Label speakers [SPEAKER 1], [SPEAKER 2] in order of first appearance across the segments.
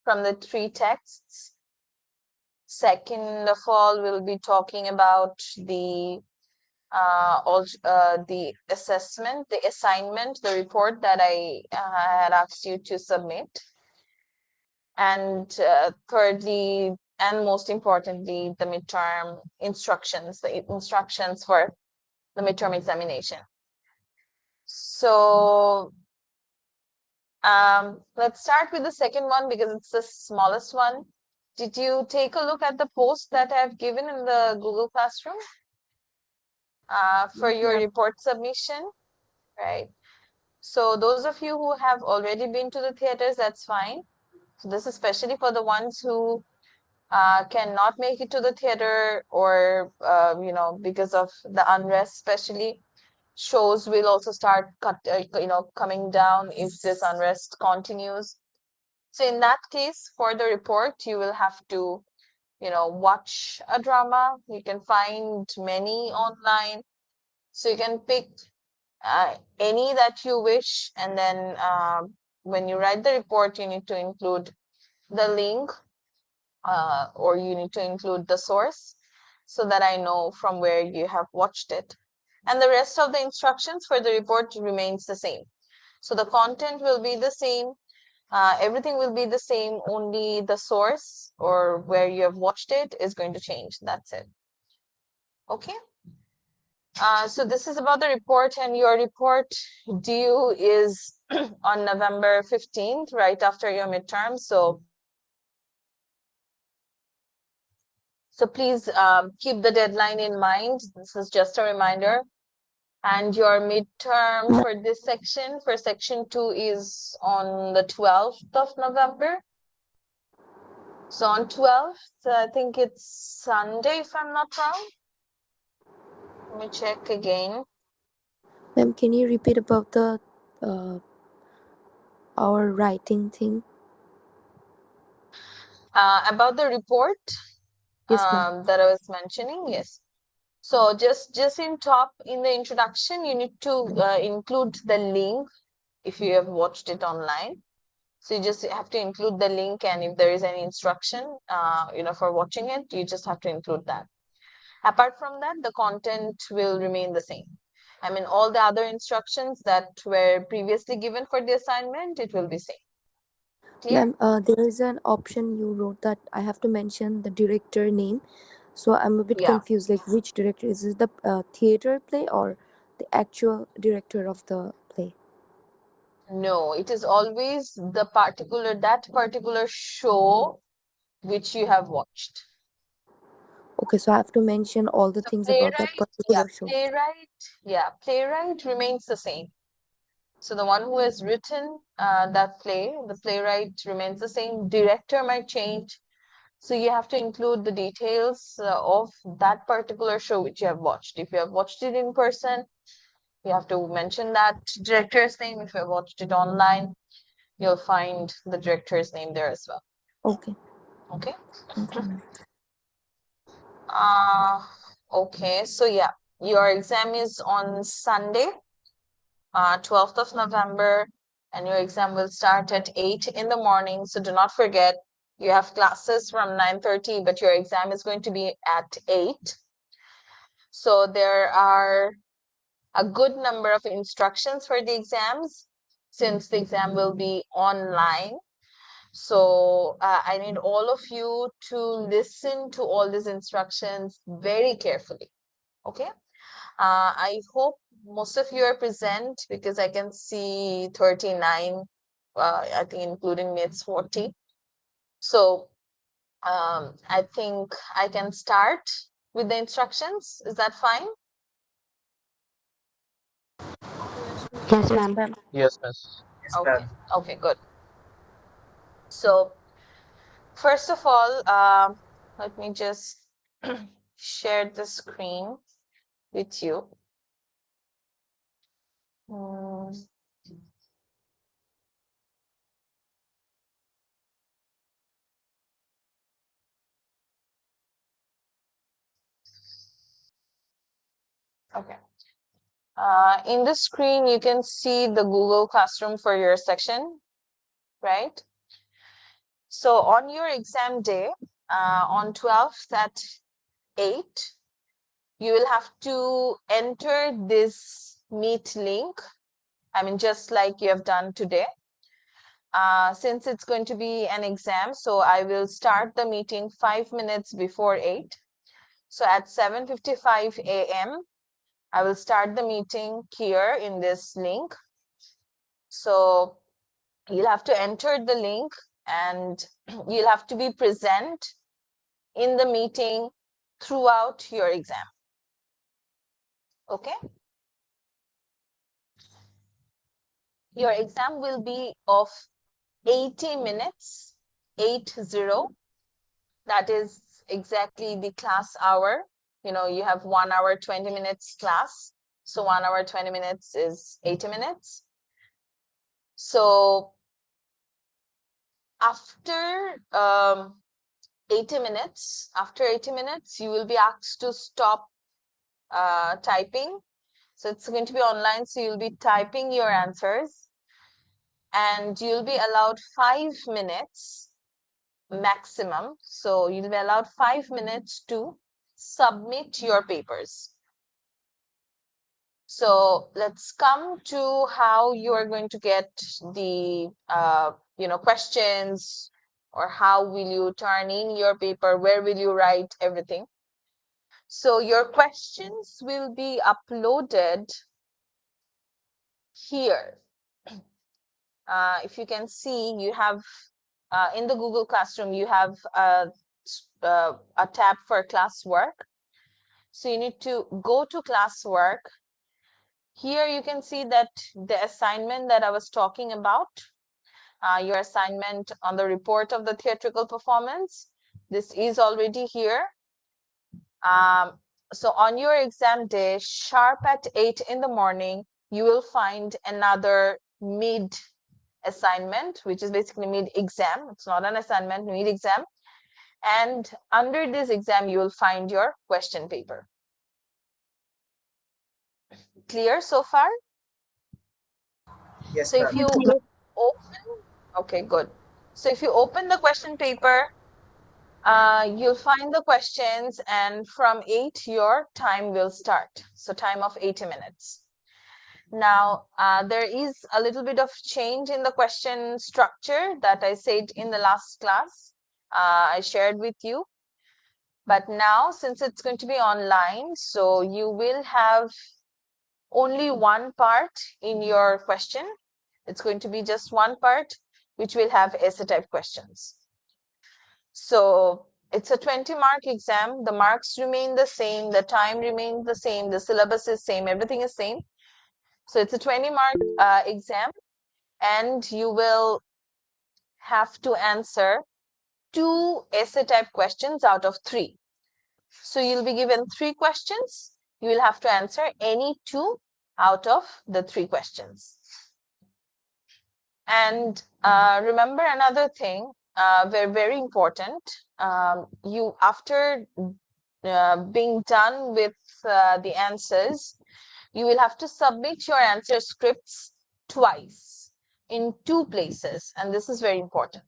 [SPEAKER 1] from the three texts. Second of all, we'll be talking about the assessment, the assignment, the report that I had asked you to submit. And thirdly, and most importantly, the midterm instructions, the instructions for the midterm examination. So let's start with the second one because it's the smallest one. Did you take a look at the post that I've given in the Google Classroom for your report submission? Right. So those of you who have already been to the theaters, that's fine. So this is especially for the ones who cannot make it to the theater or, because of the unrest, especially. Shows will also start coming down if this unrest continues. So in that case, for the report, you will have to, watch a drama. You can find many online. So you can pick any that you wish. And then when you write the report, you need to include the link or you need to include the source so that I know from where you have watched it. And the rest of the instructions for the report remains the same. So the content will be the same. Everything will be the same. Only the source or where you have watched it is going to change. That's it. Okay. So this is about the report, and your report due is on November 15th, right after your midterm. So please keep the deadline in mind. This is just a reminder. And your midterm for this section, for section 2, is on the 12th of November. So on 12th, I think it's Sunday, if I'm not wrong. Let me check again.
[SPEAKER 2] Ma'am, can you repeat about the our writing thing?
[SPEAKER 1] About the report
[SPEAKER 2] Yes, ma'am.
[SPEAKER 1] that I was mentioning, yes. So just in top in the introduction, you need to include the link if you have watched it online. So you just have to include the link, and if there is any instruction, for watching it, you just have to include that. Apart from that, the content will remain the same. I mean, all the other instructions that were previously given for the assignment, it will be same. Clear?
[SPEAKER 2] Ma'am, there is an option you wrote that I have to mention the director name. So I'm a bit
[SPEAKER 1] Yeah.
[SPEAKER 2] confused. Like, which director is it? The theater play or the actual director of the play?
[SPEAKER 1] No, it is always that particular show which you have watched.
[SPEAKER 2] Okay, so I have to mention all the
[SPEAKER 1] So
[SPEAKER 2] things about that particular show.
[SPEAKER 1] playwright remains the same. So the one who has written that play, the playwright remains the same. Director might change. So you have to include the details of that particular show which you have watched. If you have watched it in person, you have to mention that director's name. If you have watched it online, you'll find the director's name there as well.
[SPEAKER 2] Okay.
[SPEAKER 1] Okay.
[SPEAKER 2] Okay, ma'am.
[SPEAKER 1] Okay. So yeah, your exam is on Sunday, 12th of November, and your exam will start at 8 in the morning. So do not forget, you have classes from 9:30, but your exam is going to be at 8. So there are a good number of instructions for the exams since the exam will be online. So I need all of you to listen to all these instructions very carefully. Okay. I hope most of you are present because I can see 39, I think including me it's 40. So I think I can start with the instructions. Is that fine?
[SPEAKER 3] Yes,
[SPEAKER 2] Yes,
[SPEAKER 3] ma'am.
[SPEAKER 2] ma'am.
[SPEAKER 4] Yes, miss.
[SPEAKER 1] Okay. Okay, good. So first of all, let me just share the screen with you. Hmm. Okay. In the screen, you can see the Google Classroom for your section, right? So on your exam day, on 12th at 8, you will have to enter this Meet link. I mean, just like you have done today. Since it's going to be an exam, so I will start the meeting 5 minutes before 8. So at 7:55 a.m., I will start the meeting here in this link. So you'll have to enter the link and you'll have to be present in the meeting throughout your exam. Okay? Your exam will be of 80 minutes, 80. That is exactly the class hour. You know, you have 1 hour, 20 minutes class. So 1 hour, 20 minutes is 80 minutes. So after 80 minutes, you will be asked to stop typing. So it's going to be online. So you'll be typing your answers and you'll be allowed 5 minutes maximum. So you'll be allowed 5 minutes to submit your papers. So let's come to how you are going to get the questions, or how will you turn in your paper, where will you write everything. So your questions will be uploaded here. If you can see, you have in the Google Classroom, you have a tab for classwork. So you need to go to classwork. Here you can see that the assignment that I was talking about, your assignment on the report of the theatrical performance, this is already here. So on your exam day, sharp at 8 in the morning, you will find another mid assignment, which is basically mid exam. It's not an assignment, mid exam. And under this exam, you will find your question paper. Clear so far?
[SPEAKER 4] Yes,
[SPEAKER 1] So if
[SPEAKER 4] ma'am.
[SPEAKER 1] you open, okay, good. So if you open the question paper, you'll find the questions, and from 8, your time will start. So time of 80 minutes. Now, there is a little bit of change in the question structure that I said in the last class. I shared with you. But now, since it's going to be online, so you will have only one part in your question. It's going to be just one part, which will have essay type questions. So it's a 20-mark exam. The marks remain the same. The time remains the same. The syllabus is same. Everything is same. So it's a 20-mark exam, and you will have to answer 2 essay type questions out of 3. So you'll be given 3 questions. You will have to answer any 2 out of the 3 questions. And remember another thing, very important. You, after being done with the answers, you will have to submit your answer scripts twice in 2 places, and this is very important.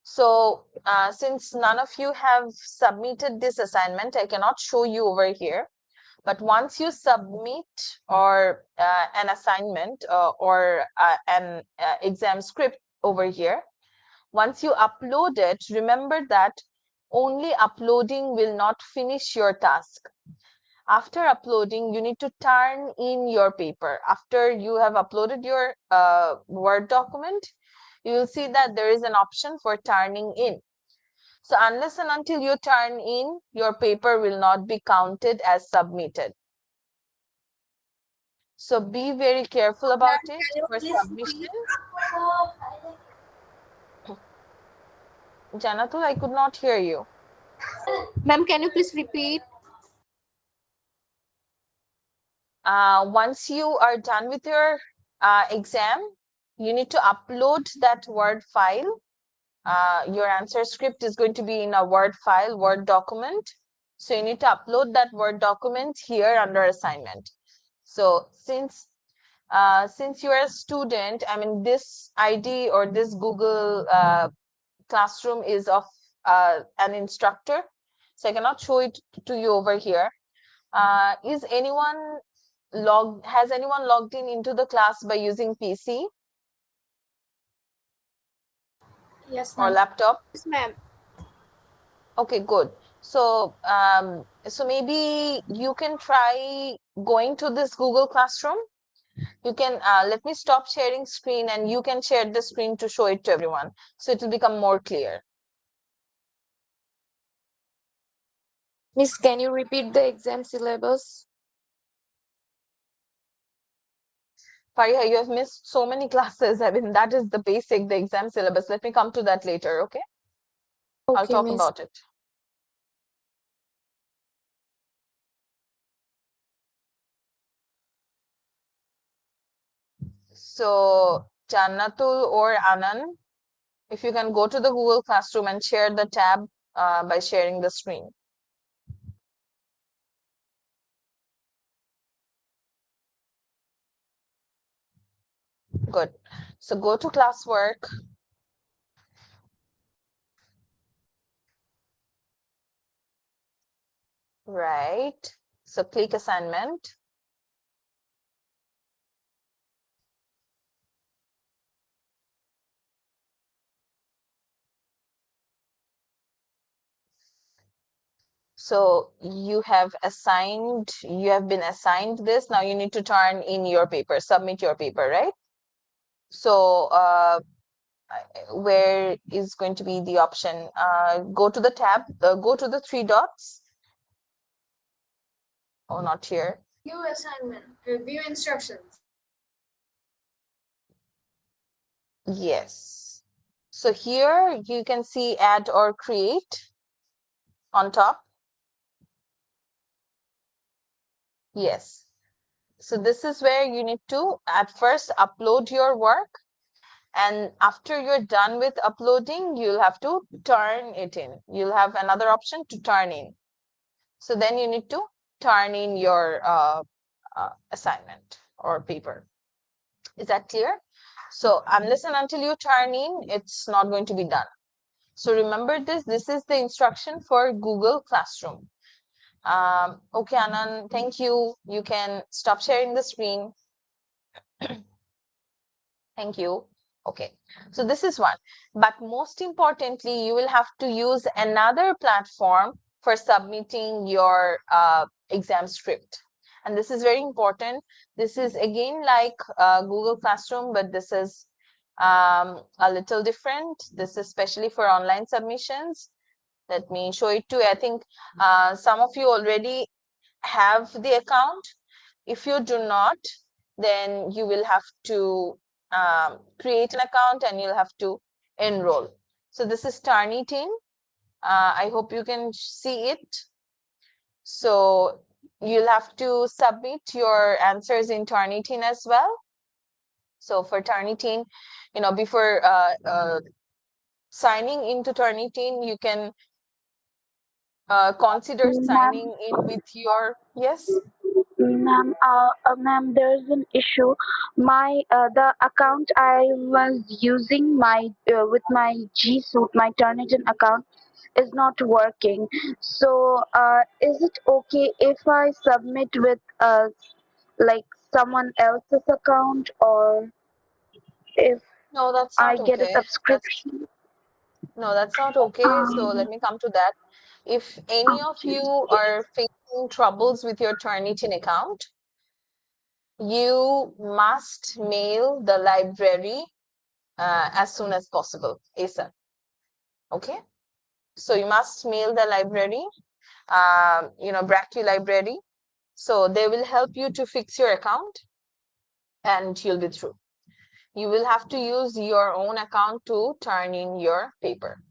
[SPEAKER 1] So since none of you have submitted this assignment, I cannot show you over here. But once you submit or an assignment or an exam script over here, once you upload it, remember that only uploading will not finish your task. After uploading, you need to turn in your paper. After you have uploaded your Word document, you will see that there is an option for turning in. So unless and until you turn in, your paper will not be counted as submitted. So be very careful about it for submission. Janatul, I could not hear you.
[SPEAKER 3] Ma'am, can you please repeat?
[SPEAKER 1] Once you are done with your exam, you need to upload that Word file. Your answer script is going to be in a Word file, Word document. So you need to upload that Word document here under assignment. So since you are a student, I mean, this ID or this Google classroom is of an instructor, so I cannot show it to you over here. Has anyone logged in into the class by using PC
[SPEAKER 3] Yes,
[SPEAKER 1] or
[SPEAKER 3] ma'am.
[SPEAKER 1] laptop?
[SPEAKER 3] Yes, ma'am.
[SPEAKER 1] Okay, good. So, so maybe you can try going to this Google Classroom. You can let me stop sharing screen and you can share the screen to show it to everyone. So it will become more clear.
[SPEAKER 2] Miss, can you repeat the exam syllabus?
[SPEAKER 1] Fariha, you have missed so many classes. I mean, that is the basic, the exam syllabus. Let me come to that later, okay? I'll
[SPEAKER 2] Okay,
[SPEAKER 1] talk
[SPEAKER 2] Miss.
[SPEAKER 1] about it. So, Jannatul or Anand, if you can go to the Google Classroom and share the tab by sharing the screen. Good. So go to classwork. Right. So click assignment. So you have been assigned this. Now you need to turn in your paper, submit your paper, right? So where is going to be the option? Go to the tab, go to the three dots. Oh, not here.
[SPEAKER 3] View assignment. Review instructions.
[SPEAKER 1] Yes. So here you can see add or create on top. Yes. So this is where you need to at first upload your work, and after you're done with uploading, you'll have to turn it in. You'll have another option to turn in. So then you need to turn in your assignment or paper. Is that clear? So unless and until you turn in, it's not going to be done. So remember this. This is the instruction for Google Classroom. Okay, Anand, thank you. You can stop sharing the screen. Thank you. Okay, so this is one. But most importantly, you will have to use another platform for submitting your exam script. And this is very important. This is again like Google Classroom, but this is a little different. This is especially for online submissions. Let me show it to you. I think some of you already have the account. If you do not, then you will have to create an account and you'll have to enroll. So this is Turnitin. I hope you can see it. So you'll have to submit your answers in Turnitin as well. So for Turnitin, before signing into Turnitin, you can consider
[SPEAKER 4] Ma'am,
[SPEAKER 1] signing in with your, yes.
[SPEAKER 4] ma'am, there's an issue. My the account I was using with my G Suite, my Turnitin account, is not working. So, is it okay if I submit with like someone else's account, or if
[SPEAKER 1] No, that's
[SPEAKER 4] I
[SPEAKER 1] not
[SPEAKER 4] get a
[SPEAKER 1] okay.
[SPEAKER 4] subscription?
[SPEAKER 1] No, that's not okay. So let
[SPEAKER 4] Um,
[SPEAKER 1] me come to that. If any of you are facing troubles with your Turnitin account, you must mail the library as soon as possible, ASAP. Okay? So you must mail the library, Brac library. So they will help you to fix your account and you'll be through. You will have to use your own account to turn in your paper.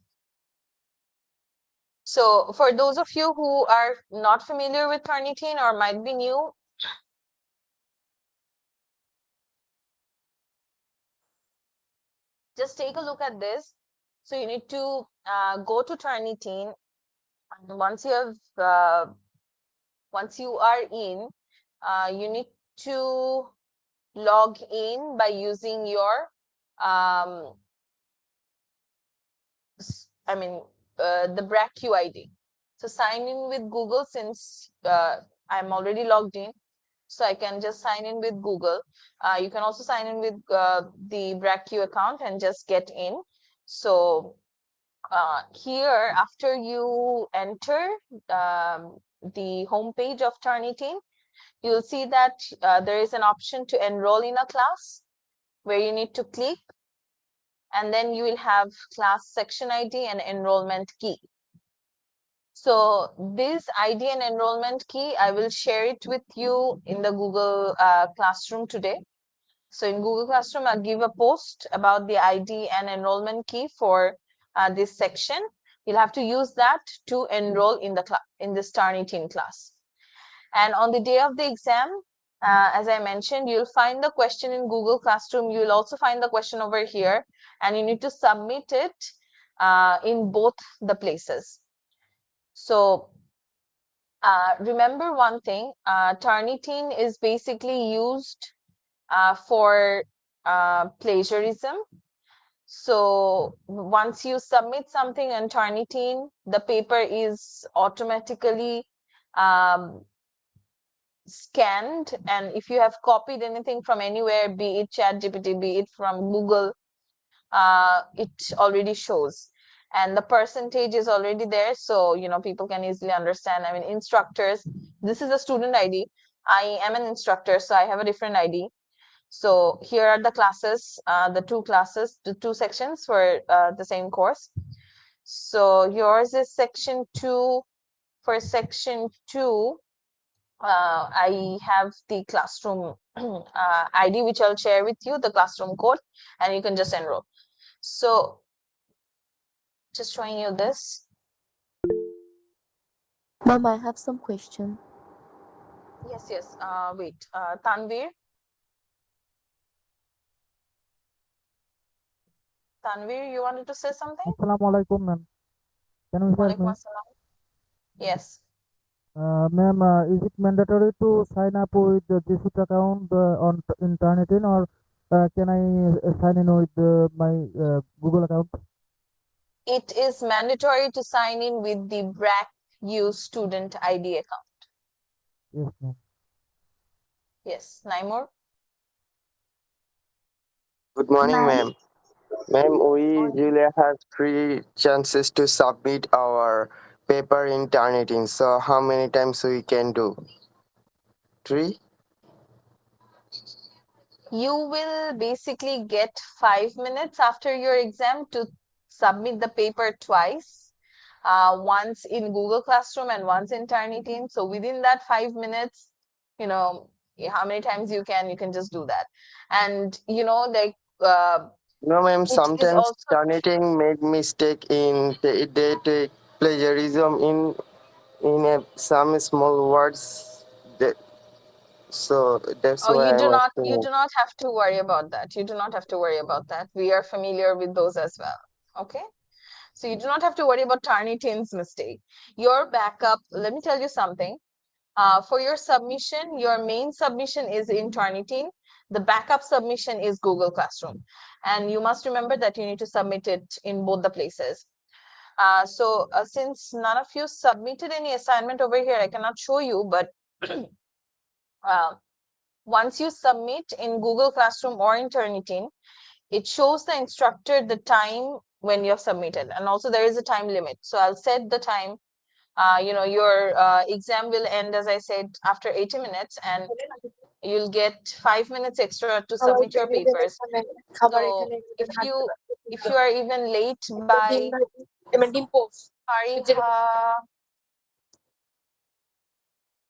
[SPEAKER 1] So for those of you who are not familiar with Turnitin or might be new, just take a look at this. So you need to go to Turnitin, and once you are in, you need to log in by using your I mean, the Brac UID. So sign in with Google since I'm already logged in. So I can just sign in with Google. You can also sign in with the Brac account and just get in. So here, after you enter the homepage of Turnitin, you'll see that there is an option to enroll in a class where you need to click, and then you will have class section ID and enrollment key. So this ID and enrollment key, I will share it with you in the Google Classroom today. So in Google Classroom, I'll give a post about the ID and enrollment key for this section. You'll have to use that to enroll in the in this Turnitin class. And on the day of the exam, as I mentioned, you'll find the question in Google Classroom. You'll also find the question over here, and you need to submit it in both the places. So remember one thing, Turnitin is basically used for plagiarism. So once you submit something on Turnitin, the paper is automatically scanned, and if you have copied anything from anywhere, be it ChatGPT, be it from Google, it already shows, and the percentage is already there, so people can easily understand. I mean, instructors, this is a student ID. I am an instructor, so I have a different ID. So here are the classes, the two sections for the same course. So yours is section 2. For section 2, I have the classroom ID, which I'll share with you, the classroom code, and you can just enroll. So just showing you this.
[SPEAKER 2] Ma'am, I have some question.
[SPEAKER 1] Yes. Wait, Tanvir, you wanted to say something?
[SPEAKER 5] Assalamu alaikum, ma'am. Can you hear
[SPEAKER 1] Walaikum
[SPEAKER 5] me?
[SPEAKER 1] assalam. Yes.
[SPEAKER 5] Ma'am, is it mandatory to sign up with the G Suite account on internet, or can I sign in with my Google account?
[SPEAKER 1] It is mandatory to sign in with the Brac U student ID account.
[SPEAKER 5] Yes, ma'am.
[SPEAKER 1] Yes, Naimur?
[SPEAKER 6] Good morning,
[SPEAKER 4] Ma'am,
[SPEAKER 6] ma'am. Ma'am, we usually have three chances to submit our paper in Turnitin. So how many times we can do? Three?
[SPEAKER 1] You will basically get 5 minutes after your exam to submit the paper twice, once in Google Classroom and once in Turnitin. So within that 5 minutes, how many times you can just do that. And like
[SPEAKER 6] No, ma'am.
[SPEAKER 1] it is
[SPEAKER 6] Sometimes
[SPEAKER 1] also
[SPEAKER 6] Turnitin make mistake in they take plagiarism some small words. That, so that's
[SPEAKER 1] Oh,
[SPEAKER 6] why I'm
[SPEAKER 1] you
[SPEAKER 6] asking.
[SPEAKER 1] do not have to worry about that. You do not have to worry about that. We are familiar with those as well. Okay. So you do not have to worry about Turnitin's mistake. Your backup, let me tell you something. For your submission, your main submission is in Turnitin. The backup submission is Google Classroom. And you must remember that you need to submit it in both the places. So since none of you submitted any assignment over here, I cannot show you, but uh, once you submit in Google Classroom or in Turnitin, it shows the instructor the time when you have submitted, and also there is a time limit. So I'll set the time. Your exam will end, as I said, after 80 minutes, and you'll get 5 minutes extra to submit your papers. So if you are even late by Fariha,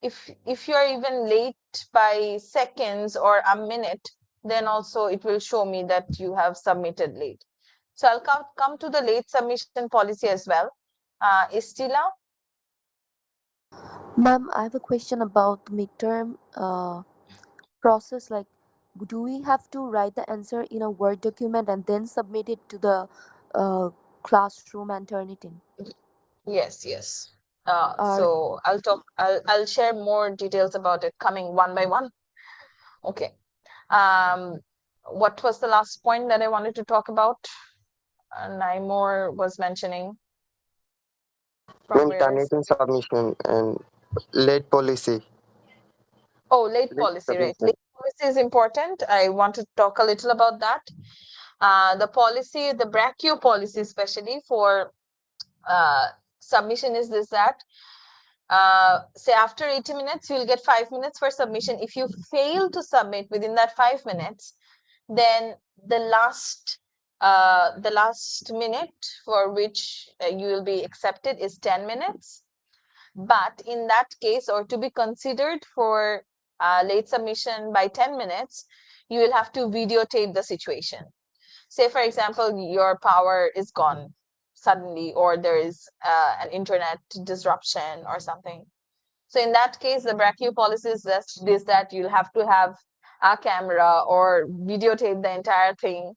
[SPEAKER 1] if you are even late by seconds or a minute, then also it will show me that you have submitted late. So I'll come to the late submission policy as well. Istila?
[SPEAKER 2] Ma'am, I have a question about midterm process. Like, do we have to write the answer in a Word document and then submit it to the uh, classroom and turn it in?
[SPEAKER 1] Yes.
[SPEAKER 2] Or
[SPEAKER 1] So I'll share more details about it coming one by one. Okay. Um, what was the last point that I wanted to talk about? Naimor was mentioning. From
[SPEAKER 6] When
[SPEAKER 1] where?
[SPEAKER 6] Turnitin submission and late policy.
[SPEAKER 1] Oh, late
[SPEAKER 6] Late
[SPEAKER 1] policy, right.
[SPEAKER 6] submission.
[SPEAKER 1] Late policy is important. I want to talk a little about that. The policy, the brachio policy, especially for submission, is this that say after 80 minutes, you'll get 5 minutes for submission. If you fail to submit within that 5 minutes, then the last minute for which you will be accepted is 10 minutes. But in that case, or to be considered for late submission by 10 minutes, you will have to videotape the situation. Say, for example, your power is gone suddenly, or there is an internet disruption or something. So in that case, the brachio policy is just this, that you'll have to have a camera or videotape the entire thing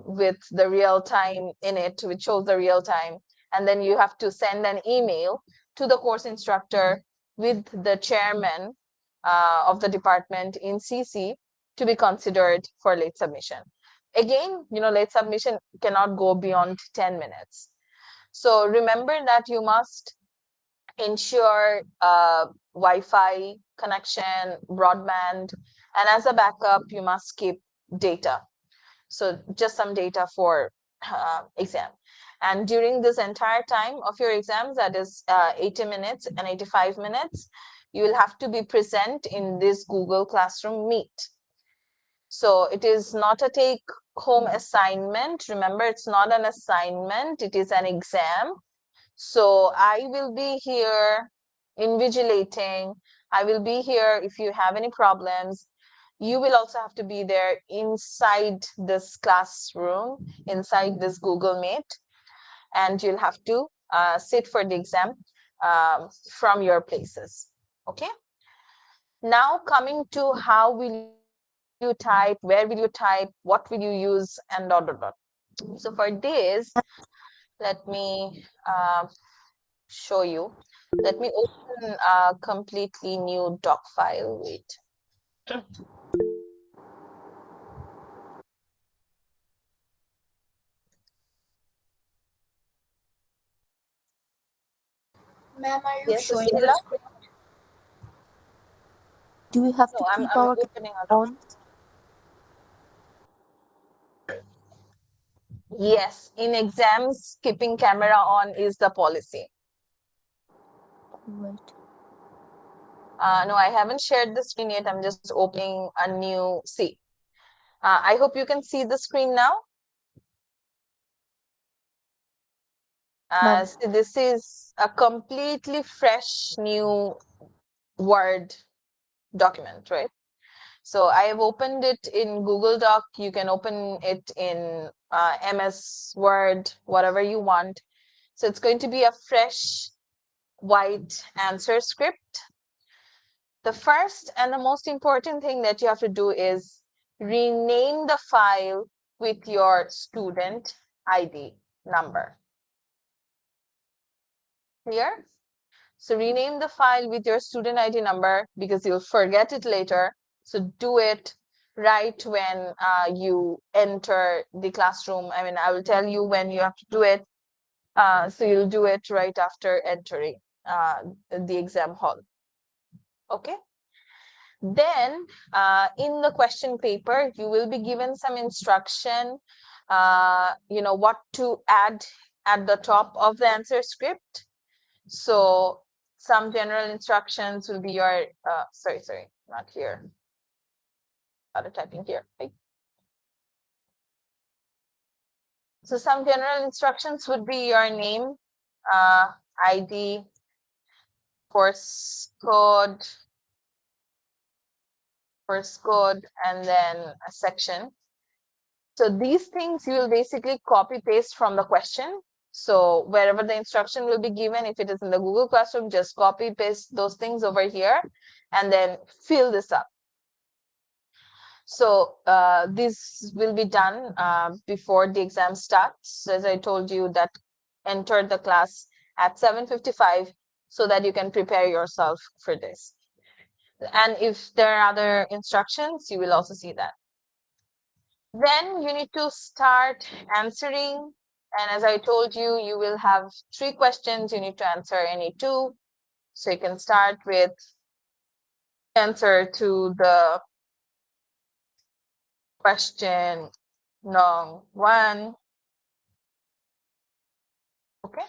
[SPEAKER 1] with the real time in it, which shows the real time. And then you have to send an email to the course instructor with the chairman of the department in CC to be considered for late submission. Again, late submission cannot go beyond 10 minutes. So remember that you must ensure Wi-Fi connection, broadband, and as a backup, you must keep data. So just some data for exam. And during this entire time of your exams, that is 80 minutes and 85 minutes, you will have to be present in this Google Classroom Meet. So it is not a take home assignment. Remember, it's not an assignment, it is an exam. So I will be here invigilating. I will be here if you have any problems. You will also have to be there inside this classroom, inside this Google Meet, and you'll have to sit for the exam from your places. Okay. Now coming to how will you type, where will you type, what will you use, and dot dot dot. So for this, let me show you. Let me open a completely new doc file. Wait.
[SPEAKER 3] Ma'am, are you
[SPEAKER 1] Yes,
[SPEAKER 3] showing your
[SPEAKER 1] Susila?
[SPEAKER 3] screen?
[SPEAKER 2] Do we have
[SPEAKER 1] No,
[SPEAKER 2] to keep
[SPEAKER 1] I'm
[SPEAKER 2] our
[SPEAKER 1] opening
[SPEAKER 2] camera
[SPEAKER 1] a doc.
[SPEAKER 2] on?
[SPEAKER 1] Yes, in exams, keeping camera on is the policy.
[SPEAKER 2] Right.
[SPEAKER 1] No, I haven't shared the screen yet. I'm just opening a new C. I hope you can see the screen now.
[SPEAKER 2] Ma'am.
[SPEAKER 1] So this is a completely fresh new Word document, right? So I have opened it in Google Doc. You can open it in MS Word, whatever you want. So it's going to be a fresh white answer script. The first and the most important thing that you have to do is rename the file with your student ID number. Clear? So rename the file with your student ID number because you'll forget it later. So do it right when you enter the classroom. I mean, I will tell you when you have to do it. So you'll do it right after entering the exam hall. Okay. Then in the question paper, you will be given some instruction, what to add at the top of the answer script. So some general instructions will be your, sorry, not here. Started typing here. Right? So some general instructions would be your name, ID, course code, and then a section. So these things you will basically copy paste from the question. So wherever the instruction will be given, if it is in the Google Classroom, just copy paste those things over here and then fill this up. So this will be done before the exam starts. As I told you, that enter the class at 7:55 so that you can prepare yourself for this. And if there are other instructions, you will also see that. Then you need to start answering And as I told you, you will have 3 questions. You need to answer any 2. So you can start with answer to the question number 1. Okay.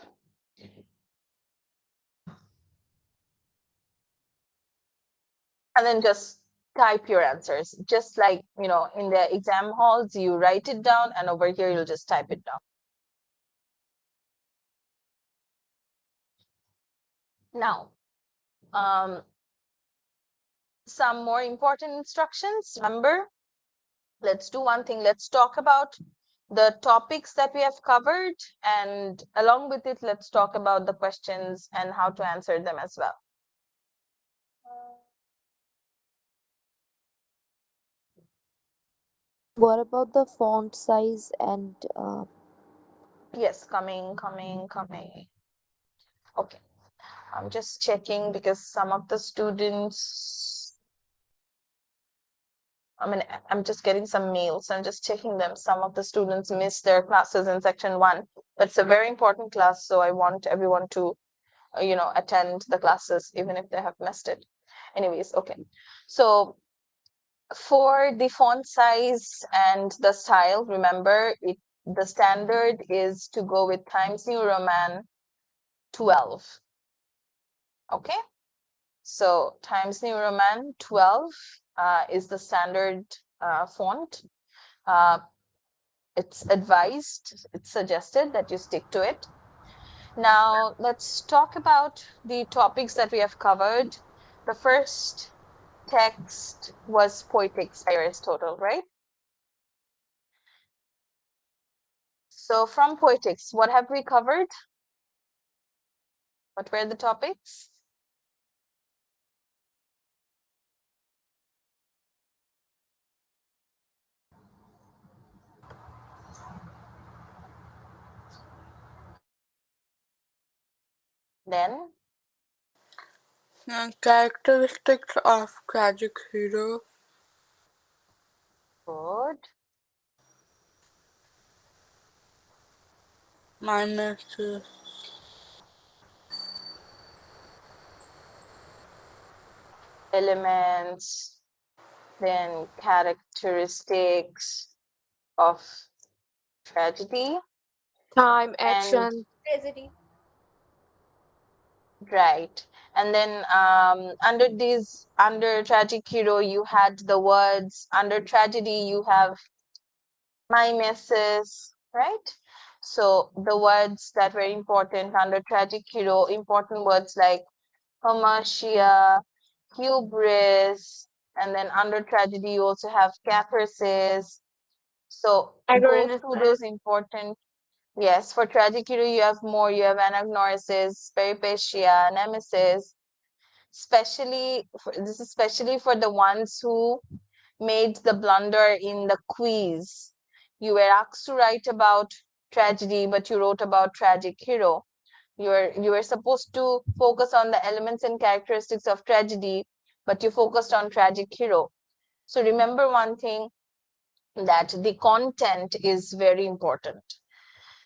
[SPEAKER 1] And then just type your answers. Just like, in the exam halls, you write it down, and over here, you'll just type it down. Now, some more important instructions. Remember, let's do one thing. Let's talk about the topics that we have covered, and along with it, let's talk about the questions and how to answer them as well.
[SPEAKER 2] What about the font size and
[SPEAKER 1] Yes, coming. Okay, I'm just checking because some of the students, I'm just getting some mails. I'm just checking them. Some of the students missed their classes in section 1, but it's a very important class, so I want everyone to, attend the classes, even if they have missed it. Anyways, okay. So for the font size and the style, remember, the standard is to go with Times New Roman 12. Okay, so Times New Roman 12 is the standard font. It's advised, it's suggested that you stick to it. Now, let's talk about the topics that we have covered. The first text was Poetics by Aristotle, right? So from Poetics, what have we covered? What were the topics? Then,
[SPEAKER 7] Characteristics of tragic hero,
[SPEAKER 1] good.
[SPEAKER 7] mimesis,
[SPEAKER 1] Elements, then characteristics of tragedy,
[SPEAKER 3] Time,
[SPEAKER 1] and
[SPEAKER 3] action, tragedy.
[SPEAKER 1] right. And then under tragic hero, you had the words. Under tragedy, you have mimesis, right? So the words that were important under tragic hero, important words like hamartia, hubris, and then under tragedy, you also have catharsis. So go through those important. Yes, for tragic hero, you have more. You have anagnorisis, peripetia, nemesis. This is especially for the ones who made the blunder in the quiz. You were asked to write about tragedy, but you wrote about tragic hero. You were supposed to focus on the elements and characteristics of tragedy, but you focused on tragic hero. So remember one thing, that the content is very important.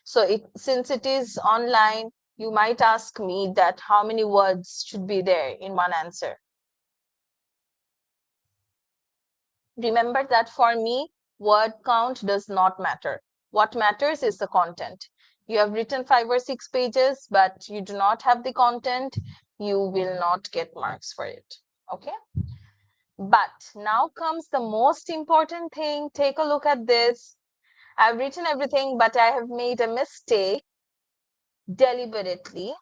[SPEAKER 1] So since it is online, you might ask me that how many words should be there in one answer. Remember that for me, word count does not matter. What matters is the content. You have written 5 or 6 pages, but you do not have the content, you will not get marks for it. Okay? But now comes the most important thing. Take a look at this. I've written everything, but I have made a mistake deliberately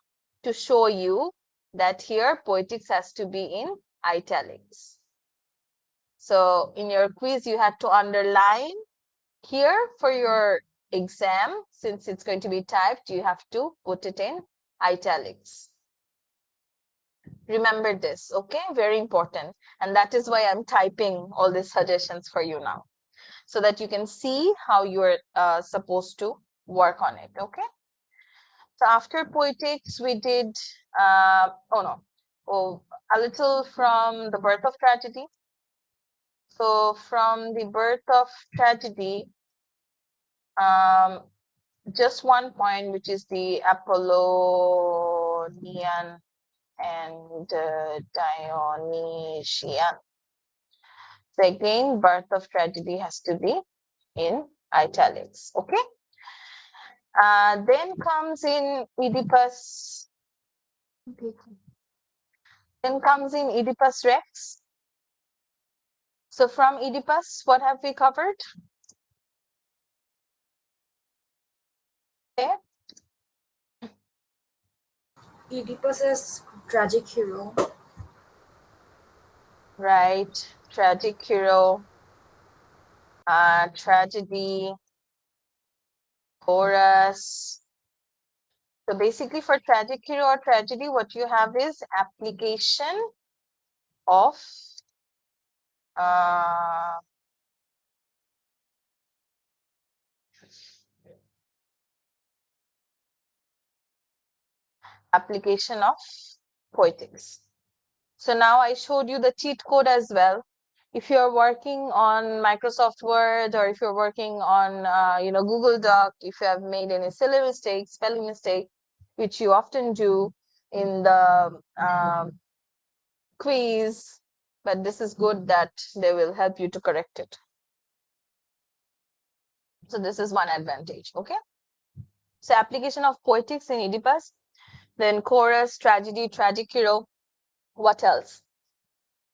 [SPEAKER 1] to show you that here poetics has to be in italics. So in your quiz, you had to underline. Here for your exam, since it's going to be typed, you have to put it in italics. Remember this, okay? Very important. And that is why I'm typing all these suggestions for you now, so that you can see how you're supposed to work on it, okay? So after poetics, we did, a little from the birth of tragedy. So from the birth of tragedy, just one point, which is the Apollonian and Dionysian. So again, birth of tragedy has to be in italics. Okay. Then comes in Oedipus. Then comes in Oedipus Rex. So from Oedipus, what have we covered? Okay.
[SPEAKER 3] Oedipus is tragic hero.
[SPEAKER 1] Right. Tragic hero, tragedy, chorus. So basically for tragic hero or tragedy, what you have is application of application of poetics. So now I showed you the cheat code as well. If you're working on Microsoft Word, or if you're working on Google Doc, if you have made any silly mistake, spelling mistake, which you often do in the quiz, but this is good that they will help you to correct it. So this is one advantage. Okay. So application of poetics in Oedipus, then chorus, tragedy, tragic hero. What else?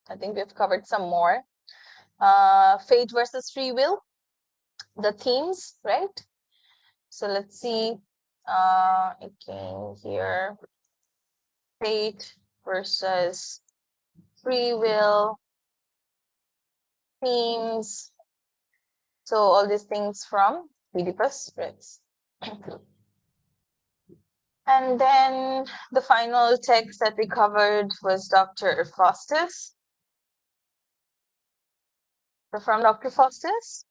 [SPEAKER 1] I think we've covered some more. Fate versus free will, the themes, right? So let's see again here. Fate versus free will, themes. So all these things from Oedipus Rex. And then the final text that we covered was Dr. Faustus. So from Dr. Faustus,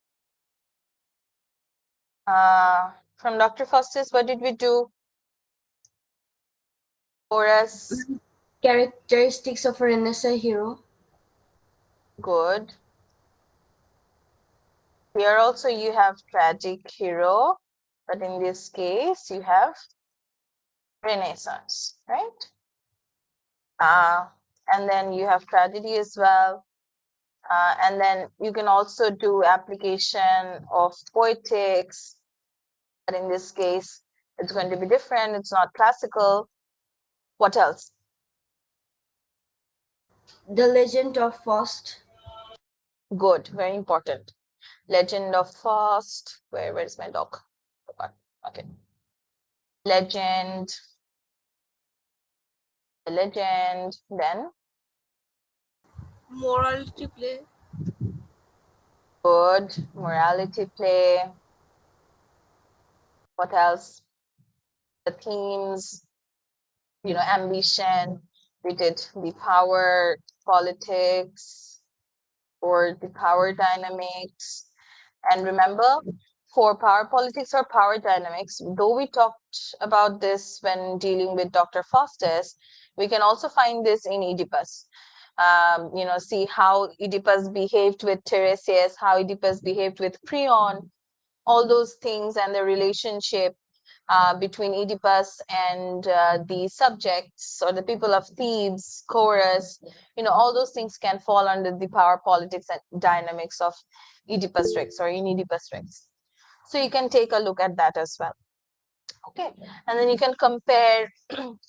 [SPEAKER 1] what did we do? Chorus,
[SPEAKER 3] Characteristics of a Renaissance hero.
[SPEAKER 1] good. Here also you have tragic hero, but in this case you have Renaissance, right? And then you have tragedy as well. And then you can also do application of poetics, but in this case, it's going to be different. It's not classical. What else?
[SPEAKER 3] The Legend of Faust.
[SPEAKER 1] Good, very important. Legend of Faust. Where's my dog? Okay. Legend. Legend. Then
[SPEAKER 7] Morality play.
[SPEAKER 1] good. Morality play. What else? The themes, ambition. We did the power politics or the power dynamics. And remember, for power politics or power dynamics, though we talked about this when dealing with Dr. Faustus, we can also find this in Oedipus. See how Oedipus behaved with Tiresias, how Oedipus behaved with Creon, all those things, and the relationship between Oedipus and the subjects or the people of Thebes, chorus, all those things can fall under the power politics and dynamics of Oedipus Rex or in Oedipus Rex. So you can take a look at that as well. Okay, and then you can compare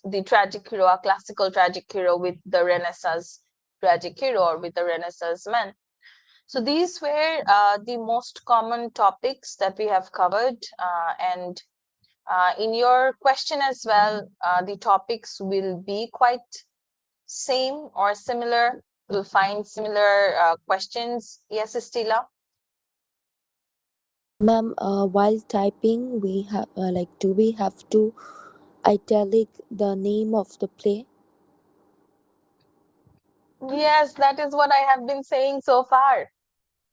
[SPEAKER 1] the tragic hero, a classical tragic hero, with the Renaissance tragic hero or with the Renaissance man. So these were the most common topics that we have covered, and in your question as well, the topics will be quite same or similar. You'll find similar questions. Yes, Estila?
[SPEAKER 2] Ma'am, while typing, we have do we have to italic the name of the play?
[SPEAKER 1] Yes, that is what I have been saying so far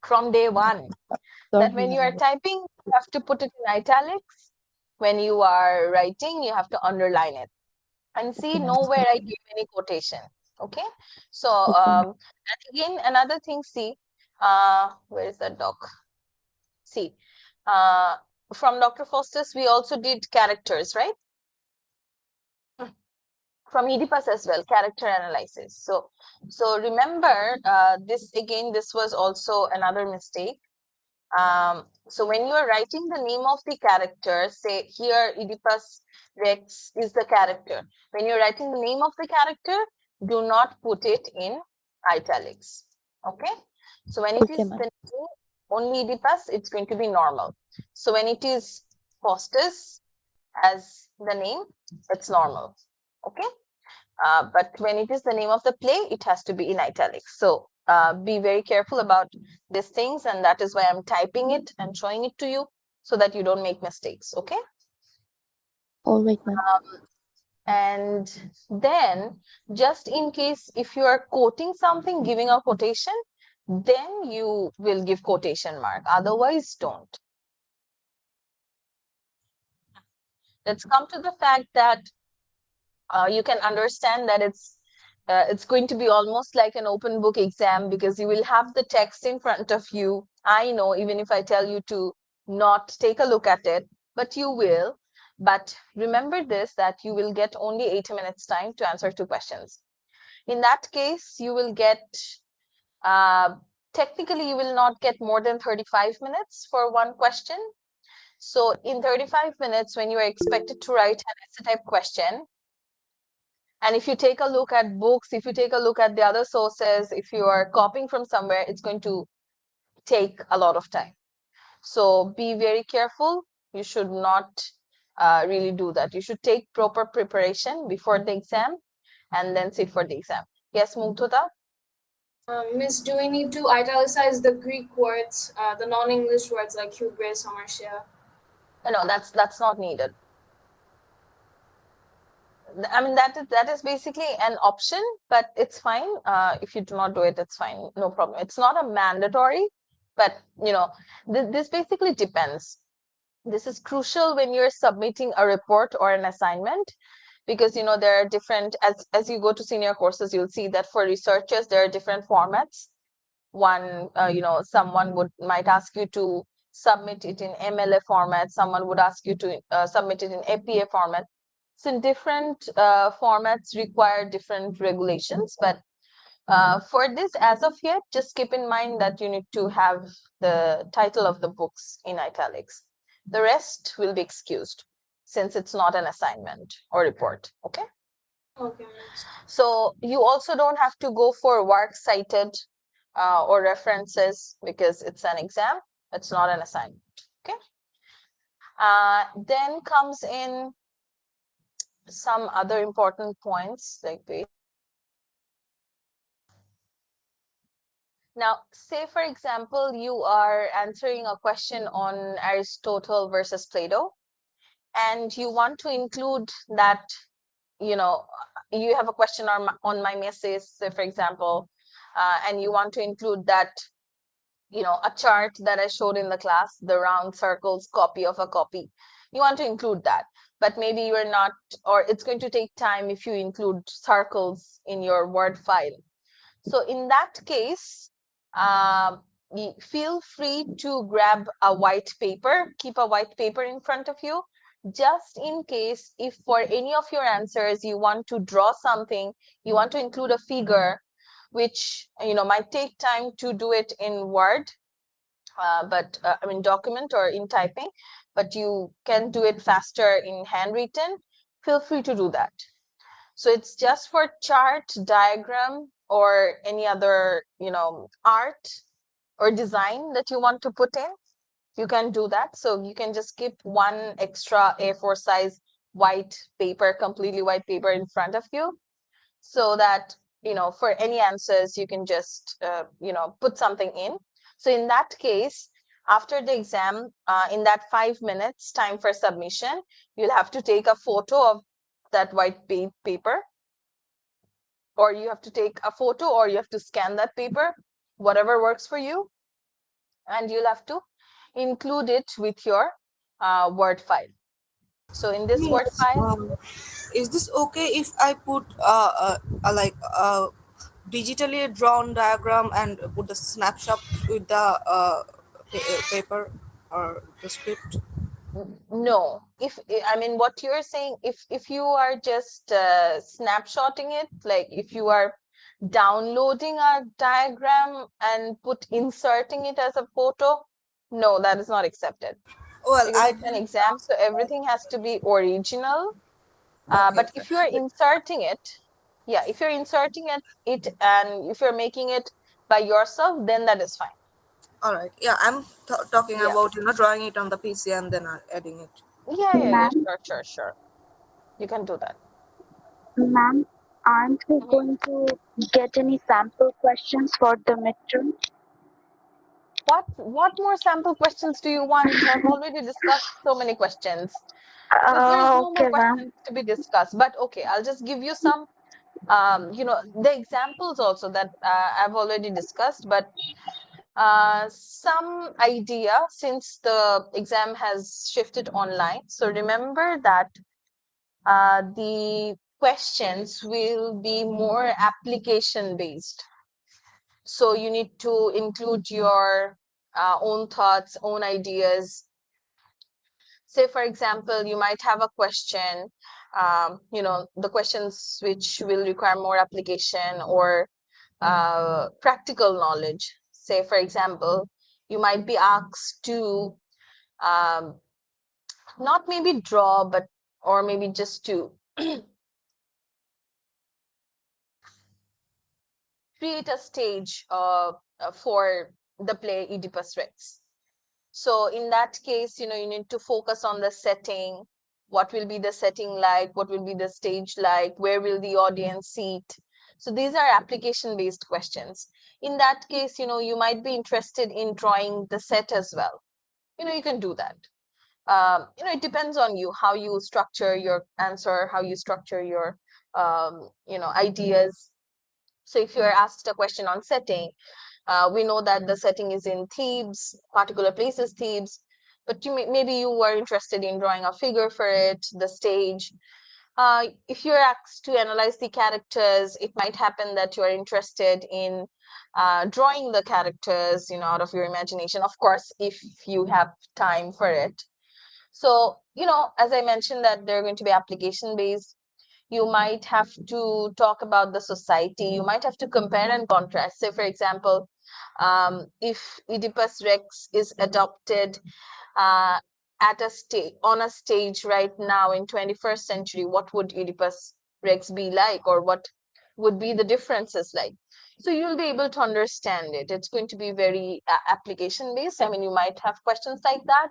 [SPEAKER 1] from day one. That when
[SPEAKER 2] Sorry,
[SPEAKER 1] you are typing, you have to put it in italics. When you are writing, you have to underline it. And see,
[SPEAKER 2] okay, ma'am.
[SPEAKER 1] nowhere I give any quotation. Okay. So,
[SPEAKER 2] Okay, ma'am.
[SPEAKER 1] and again, another thing, see, where is that doc? See, from Dr. Foster's, we also did characters, right? From Oedipus as well, character analysis. So remember, this was also another mistake. So when you are writing the name of the character, say here Oedipus Rex is the character. When you're writing the name of the character, do not put it in italics. Okay? So when it
[SPEAKER 2] Okay,
[SPEAKER 1] is
[SPEAKER 2] ma'am.
[SPEAKER 1] the name only Oedipus, it's going to be normal. So when it is Faustus as the name, it's normal. Okay? But when it is the name of the play, it has to be in italics. So be very careful about these things, and that is why I'm typing it and showing it to you so that you don't make mistakes. Okay?
[SPEAKER 2] All right, ma'am.
[SPEAKER 1] And then, just in case if you are quoting something, giving a quotation, then you will give quotation mark. Otherwise, don't. Let's come to the fact that you can understand that it's going to be almost like an open book exam because you will have the text in front of you. I know, even if I tell you to not take a look at it, but you will. But remember this, that you will get only 80 minutes time to answer 2 questions. In that case, you will get, technically, you will not get more than 35 minutes for one question. So in 35 minutes, when you are expected to write an essay type question, and if you take a look at books, if you take a look at the other sources, if you are copying from somewhere, it's going to take a lot of time. So be very careful. You should not really do that. You should take proper preparation before the exam and then sit for the exam. Yes, Mugdhuda?
[SPEAKER 3] Miss, do we need to italicize the Greek words, the non-English words like hubris, hamartia?
[SPEAKER 1] No, that's not needed. I mean, that is basically an option, but it's fine. If you do not do it, it's fine. No problem. It's not a mandatory, but this basically depends. This is crucial when you're submitting a report or an assignment, because there are different, as you go to senior courses, you'll see that for researchers there are different formats. One, someone might ask you to submit it in MLA format. Someone would ask you to submit it in APA format. So different formats require different regulations, but for this, as of yet, just keep in mind that you need to have the title of the books in italics. The rest will be excused since it's not an assignment or report. Okay.
[SPEAKER 3] Okay, Miss.
[SPEAKER 1] So you also don't have to go for work cited or references because it's an exam. It's not an assignment. Okay. Then comes in some other important points like wait. Now, say for example, you are answering a question on Aristotle versus Plato, and you want to include that, you have a question on my mimesis, say for example, and you want to include that, a chart that I showed in the class, the round circles copy of a copy. You want to include that, but maybe you're not, or it's going to take time if you include circles in your Word file. So in that case, feel free to grab a white paper, keep a white paper in front of you, just in case if for any of your answers you want to draw something, you want to include a figure, which might take time to do it in Word, but I mean document or in typing, but you can do it faster in handwritten. Feel free to do that. So it's just for chart, diagram, or any other, art or design that you want to put in. You can do that. So you can just keep one extra A4 size white paper, completely white paper in front of you, so that, for any answers, you can just, put something in. So in that case, after the exam, in that 5 minutes time for submission, you'll have to take a photo of that white paper, or you have to take a photo, or you have to scan that paper, whatever works for you, and you'll have to include it with your Word file. So in this Word
[SPEAKER 7] Miss,
[SPEAKER 1] file,
[SPEAKER 7] is this okay if I put like digitally drawn diagram and put the snapshot with the paper or the script?
[SPEAKER 1] No, if I mean what you're saying, if you are just snapshotting it, like if you are downloading a diagram and inserting it as a photo, no, that is not accepted
[SPEAKER 7] Well,
[SPEAKER 1] because
[SPEAKER 7] I
[SPEAKER 1] it's an
[SPEAKER 7] didn't
[SPEAKER 1] exam,
[SPEAKER 7] ask
[SPEAKER 1] so
[SPEAKER 7] about.
[SPEAKER 1] everything has to be original.
[SPEAKER 7] Okay,
[SPEAKER 1] But
[SPEAKER 7] fine.
[SPEAKER 1] if you are inserting it, yeah, if you're inserting it and if you're making it by yourself, then that is fine.
[SPEAKER 7] All right. Yeah, I'm talking
[SPEAKER 1] Yeah,
[SPEAKER 7] about drawing it on the PC and then adding it.
[SPEAKER 1] yeah,
[SPEAKER 4] Ma'am,
[SPEAKER 1] sure, sure, sure. You can do that.
[SPEAKER 4] ma'am, aren't we
[SPEAKER 1] Mhm.
[SPEAKER 4] going to get any sample questions for the midterm?
[SPEAKER 1] What more sample questions do you want? I've already discussed so many questions. So there's no more
[SPEAKER 4] Okay, ma'am.
[SPEAKER 1] questions to be discussed. But okay, I'll just give you some the examples also that I've already discussed, but some idea since the exam has shifted online. So remember that the questions will be more application based. So you need to include your own thoughts, own ideas. Say, for example, you might have a question, the questions which will require more application or practical knowledge. Say, for example, you might be asked to um, not maybe draw, but or maybe just to create a stage for the play Oedipus Rex. So in that case, you need to focus on the setting. What will be the setting like? What will be the stage like? Where will the audience sit? So these are application-based questions. In that case, you might be interested in drawing the set as well. You can do that. It depends on you, how you structure your answer, how you structure your, ideas. So if you're asked a question on setting, we know that the setting is in Thebes, particular place is Thebes, but maybe you were interested in drawing a figure for it, the stage. If you're asked to analyze the characters, it might happen that you're interested in drawing the characters, out of your imagination, of course, if you have time for it. So, as I mentioned that they're going to be application based, you might have to talk about the society. You might have to compare and contrast. Say, for example, if Oedipus Rex is adopted uh, at a stage on a stage right now in 21st century, what would Oedipus Rex be like, or what would be the differences like? So you'll be able to understand it. It's going to be very application based. I mean, you might have questions like that.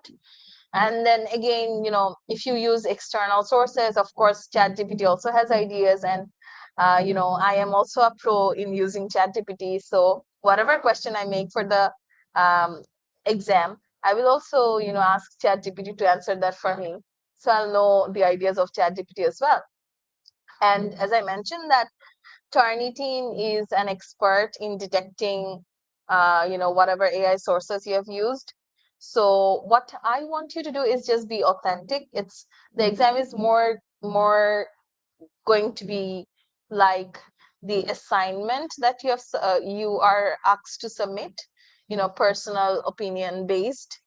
[SPEAKER 1] And then again, if you use external sources, of course, ChatGPT also has ideas. And, I am also a pro in using ChatGPT. So whatever question I make for the um, exam, I will also, ask ChatGPT to answer that for me. So I'll know the ideas of ChatGPT as well. And as I mentioned that Turnitin is an expert in detecting, whatever AI sources you have used. So what I want you to do is just be authentic. The exam is more going to be like the assignment that you are asked to submit, personal opinion based.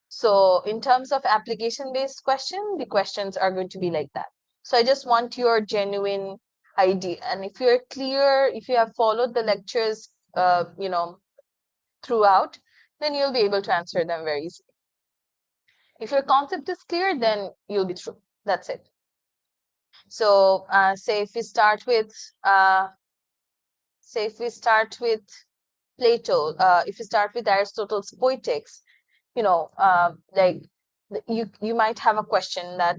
[SPEAKER 1] So in terms of application-based question, the questions are going to be like that. So I just want your genuine idea. And if you're clear, if you have followed the lectures, throughout, then you'll be able to answer them very easily. If your concept is clear, then you'll be through. That's it. So say if we start with, uh, Plato, if you start with Aristotle's Poetics, like you might have a question that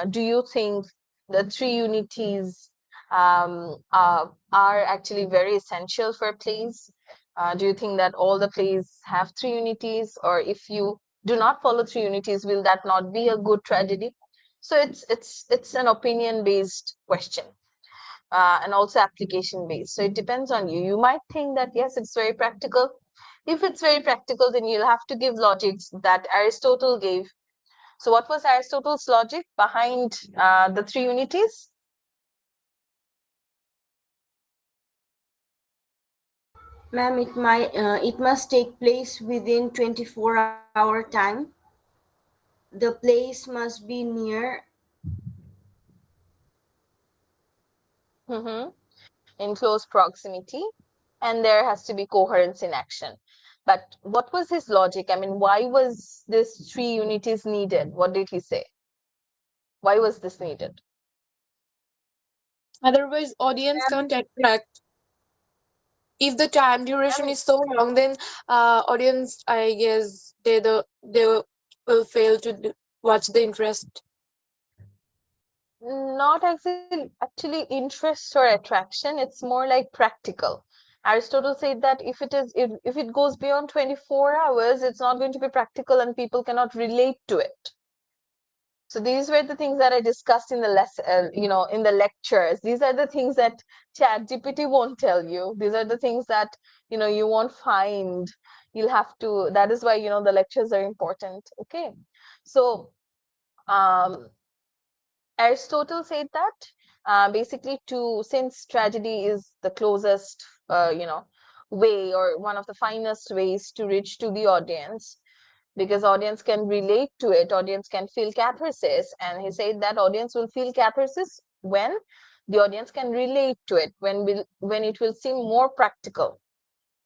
[SPEAKER 1] do you think the three unities are actually very essential for plays? Do you think that all the plays have three unities, or if you do not follow three unities, will that not be a good tragedy? So it's an opinion based question, and also application based. So it depends on you. You might think that yes, it's very practical. If it's very practical, then you'll have to give logics that Aristotle gave. So what was Aristotle's logic behind the three unities?
[SPEAKER 8] Ma'am, it must take place within 24-hour time. the place must be near.
[SPEAKER 1] Mm-hmm. In close proximity, and there has to be coherence in action. But what was his logic? I mean, why was this 3 unities needed? What did he say? Why was this needed?
[SPEAKER 9] Otherwise, audience can't attract. If the time
[SPEAKER 1] I
[SPEAKER 9] duration
[SPEAKER 1] mean,
[SPEAKER 9] is so long, then audience, I guess, they will fail to watch the interest.
[SPEAKER 1] not actually interest or attraction. It's more like practical. Aristotle said that if it goes beyond 24 hours, it's not going to be practical and people cannot relate to it. So these were the things that I discussed in the in the lectures. These are the things that ChatGPT won't tell you. These are the things that, you won't find. You'll have to, that is why, the lectures are important. Okay. So, um, Aristotle said that basically since tragedy is the closest, way or one of the finest ways to reach to the audience, because audience can relate to it, audience can feel catharsis, and he said that audience will feel catharsis when the audience can relate to it, when it will seem more practical.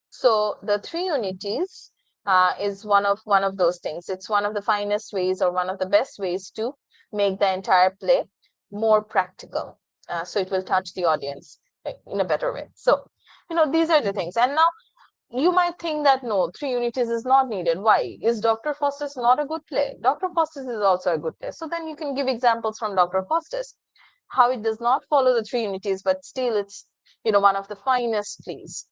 [SPEAKER 1] So the 3 unities is one of those things. It's one of the finest ways or one of the best ways to make the entire play more practical. So it will touch the audience in a better way. So, these are the things. And now you might think that no, 3 unities is not needed. Why? Is Dr. Faustus not a good play? Dr. Faustus is also a good play. So then you can give examples from Dr. Faustus, how it does not follow the 3 unities, but still it's, one of the finest plays.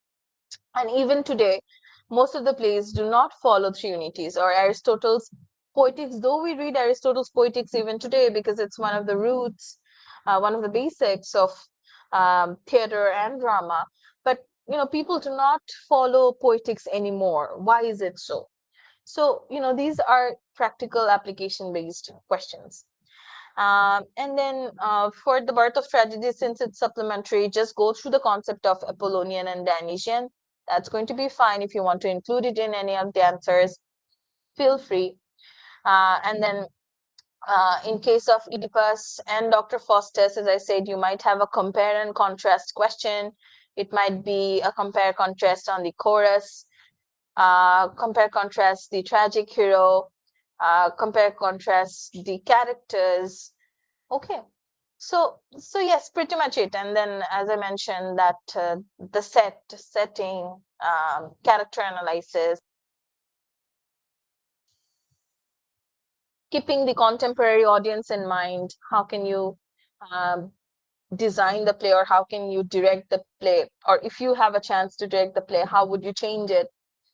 [SPEAKER 1] And even today, most of the plays do not follow 3 unities or Aristotle's Poetics, though we read Aristotle's Poetics even today because it's one of the roots, one of the basics of theater and drama. But people do not follow Poetics anymore. Why is it so? So, these are practical application-based questions. And then for the birth of tragedy, since it's supplementary, just go through the concept of Apollonian and Dionysian. That's going to be fine. If you want to include it in any of the answers, feel free. And then in case of Oedipus and Dr. Faustus, as I said, you might have a compare and contrast question. It might be a compare contrast on the chorus, compare contrast the tragic hero, compare contrast the characters. Okay. So yes, pretty much it. And then, as I mentioned, that the setting, character analysis, keeping the contemporary audience in mind. How can you um, design the play, or how can you direct the play? Or if you have a chance to direct the play, how would you change it?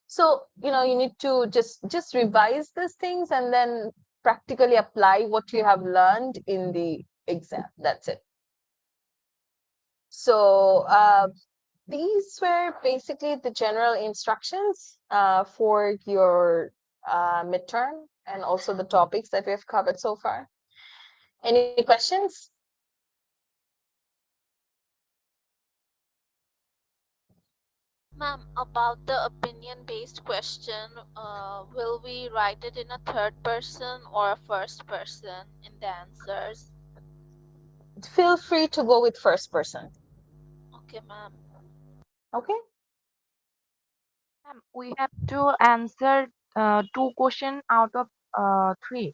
[SPEAKER 1] So, you need to just revise these things and then practically apply what you have learned in the exam. That's it. So these were basically the general instructions for your midterm and also the topics that we have covered so far. Any questions?
[SPEAKER 2] Ma'am, about the opinion-based question, will we write it in a third person or a first person in the answers?
[SPEAKER 1] Feel free to go with first person.
[SPEAKER 2] Okay, ma'am.
[SPEAKER 1] Okay.
[SPEAKER 10] We have to answer 2 questions out of 3.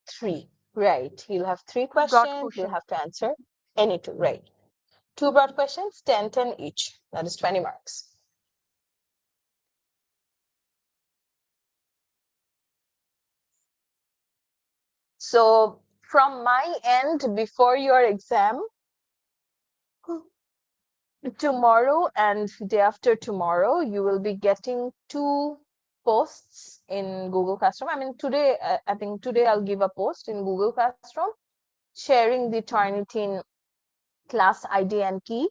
[SPEAKER 1] 3. Right. You'll have 3
[SPEAKER 10] Broad
[SPEAKER 1] questions. You'll
[SPEAKER 10] question.
[SPEAKER 1] have to answer any 2. Right. 2 broad questions, 10 each. That is 20 marks. So from my end, before your exam, tomorrow and day after tomorrow, you will be getting 2 posts in Google Classroom. I mean, today, I think today I'll give a post in Google Classroom sharing the Turnitin class ID and key.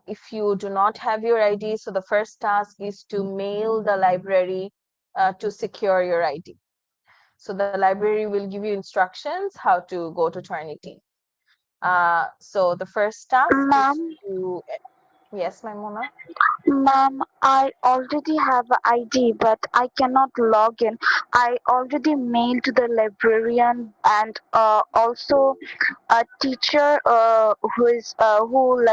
[SPEAKER 1] If you do not have your ID, so the first task is to mail the library to secure your ID. So the library will give you instructions how to go to Turnitin. So the first task is
[SPEAKER 4] Ma'am,
[SPEAKER 1] to, yes, Maimuna?
[SPEAKER 4] Ma'am, I already have a ID, but I cannot log in. I already mailed to the librarian and also a teacher who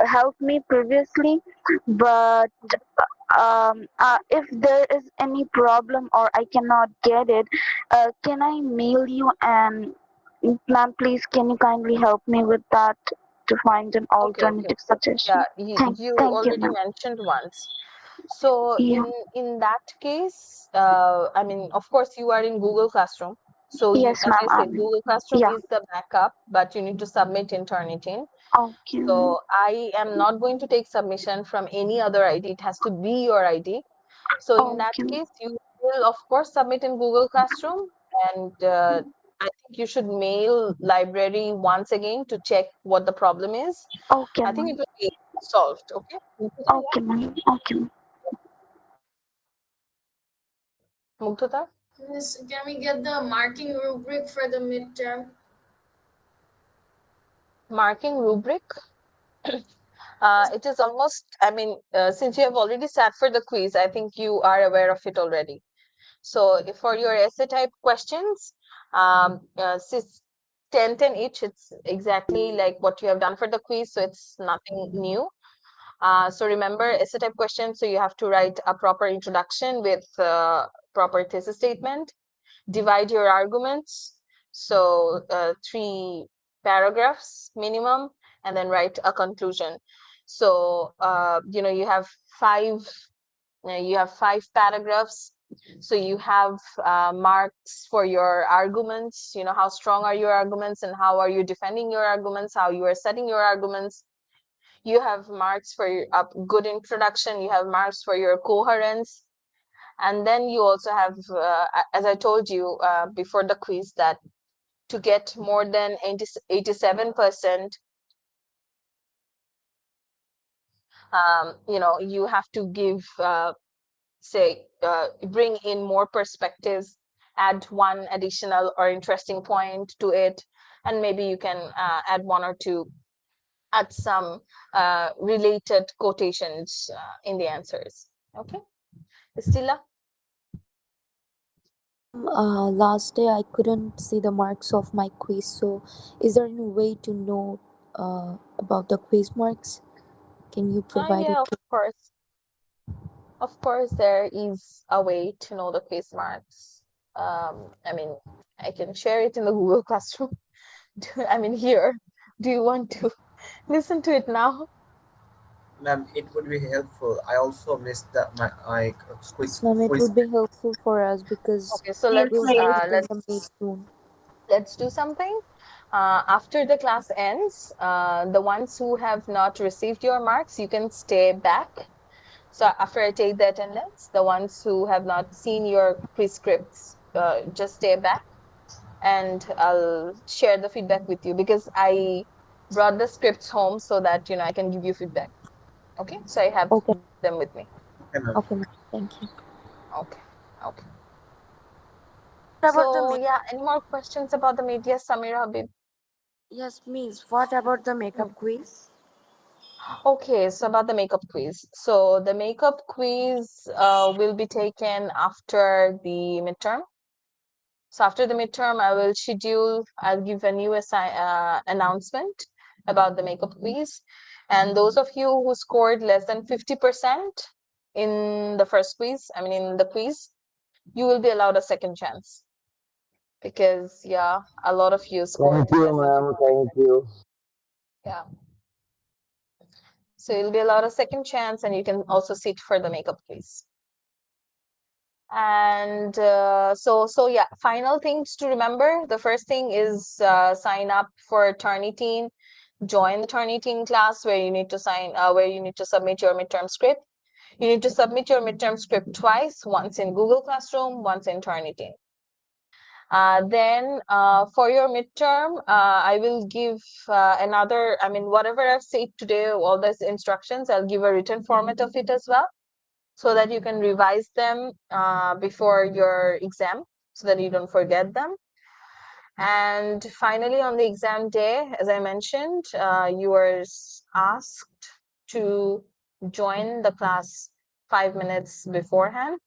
[SPEAKER 4] helped me previously. But if there is any problem or I cannot get it, can I mail you? And ma'am, please, can you kindly help me with that to find an
[SPEAKER 1] Okay, okay.
[SPEAKER 4] alternative
[SPEAKER 1] Yeah,
[SPEAKER 4] suggestion?
[SPEAKER 1] you
[SPEAKER 4] Thank you,
[SPEAKER 1] already
[SPEAKER 4] ma'am.
[SPEAKER 1] mentioned once. So
[SPEAKER 4] Yeah.
[SPEAKER 1] in that case, I mean, of course, you are in Google Classroom. So you,
[SPEAKER 4] Yes,
[SPEAKER 1] as
[SPEAKER 4] ma'am.
[SPEAKER 1] I said, Google Classroom
[SPEAKER 4] Yeah.
[SPEAKER 1] is the backup, but you need to submit in Turnitin.
[SPEAKER 4] Okay, ma'am.
[SPEAKER 1] So I am not going to take submission from any other ID. It has to be your ID. So in that
[SPEAKER 4] Okay, ma'am.
[SPEAKER 1] case, you will of course submit in Google Classroom, and I think you should mail library once again to check what the problem is.
[SPEAKER 4] Okay,
[SPEAKER 1] I think it
[SPEAKER 4] ma'am.
[SPEAKER 1] will be solved. Okay.
[SPEAKER 4] Okay, ma'am. Okay, ma'am.
[SPEAKER 1] Mugdhata?
[SPEAKER 3] Miss, can we get the marking rubric for the midterm?
[SPEAKER 1] Marking rubric. It is almost, I mean, since you have already sat for the quiz, I think you are aware of it already. So for your essay type questions, since 10 each, it's exactly like what you have done for the quiz, so it's nothing new. So remember essay type questions, so you have to write a proper introduction with proper thesis statement, divide your arguments, so 3 paragraphs minimum, and then write a conclusion. So you have 5 paragraphs, so you have marks for your arguments, how strong are your arguments and how are you defending your arguments, how you are setting your arguments. You have marks for your good introduction, you have marks for your coherence, and then you also have, as I told you before the quiz, that to get more than 87%, you have to give, bring in more perspectives, add one additional or interesting point to it, and maybe you can add one or two, add some related quotations in the answers. Okay, Stila?
[SPEAKER 2] Last day I couldn't see the marks of my quiz, so is there any way to know about the quiz marks? Can you provide
[SPEAKER 1] Yeah,
[SPEAKER 2] it?
[SPEAKER 1] of course. Of course, there is a way to know the quiz marks. I mean, I can share it in the Google Classroom. I mean, here. Do you want to listen to it now?
[SPEAKER 11] Ma'am, it would be helpful. I also missed my
[SPEAKER 2] Yes, ma'am, it
[SPEAKER 11] quiz.
[SPEAKER 2] would be helpful for us because
[SPEAKER 1] Okay, so
[SPEAKER 4] Yes,
[SPEAKER 2] we'll
[SPEAKER 4] please.
[SPEAKER 2] submit in the May soon.
[SPEAKER 1] let's do something. After the class ends, the ones who have not received your marks, you can stay back. So after I take the attendance, the ones who have not seen your quiz scripts, just stay back, and I'll share the feedback with you, because I brought the scripts home so that I can give you feedback. Okay, so I have
[SPEAKER 2] Okay,
[SPEAKER 1] them with me.
[SPEAKER 11] Okay, ma'am.
[SPEAKER 2] okay, ma'am. Thank you.
[SPEAKER 1] Okay, okay.
[SPEAKER 7] What about the
[SPEAKER 1] So yeah, any more questions about the media, Samira Habib?
[SPEAKER 7] yes, Miss. What about the
[SPEAKER 1] Hmm.
[SPEAKER 7] makeup quiz?
[SPEAKER 1] Okay, so about the makeup quiz. So the makeup quiz will be taken after the midterm. So after the midterm, I'll give a new announcement about the makeup quiz. And those of you who scored less than 50% in the first quiz, I mean in the quiz, you will be allowed a second chance, because yeah, a lot of you
[SPEAKER 6] Thank
[SPEAKER 1] scored
[SPEAKER 6] you,
[SPEAKER 1] less than
[SPEAKER 6] ma'am. Thank
[SPEAKER 1] 50%.
[SPEAKER 6] you.
[SPEAKER 1] Yeah. So you'll be allowed a second chance, and you can also sit for the makeup quiz. And so yeah, final things to remember. The first thing is sign up for Turnitin, join the Turnitin class, where you need to submit your midterm script. You need to submit your midterm script twice, once in Google Classroom, once in Turnitin. Then for your midterm, I will give whatever I've said today, all these instructions, I'll give a written format of it as well, so that you can revise them before your exam, so that you don't forget them. And finally, on the exam day, as I mentioned, you are asked to join the class 5 minutes beforehand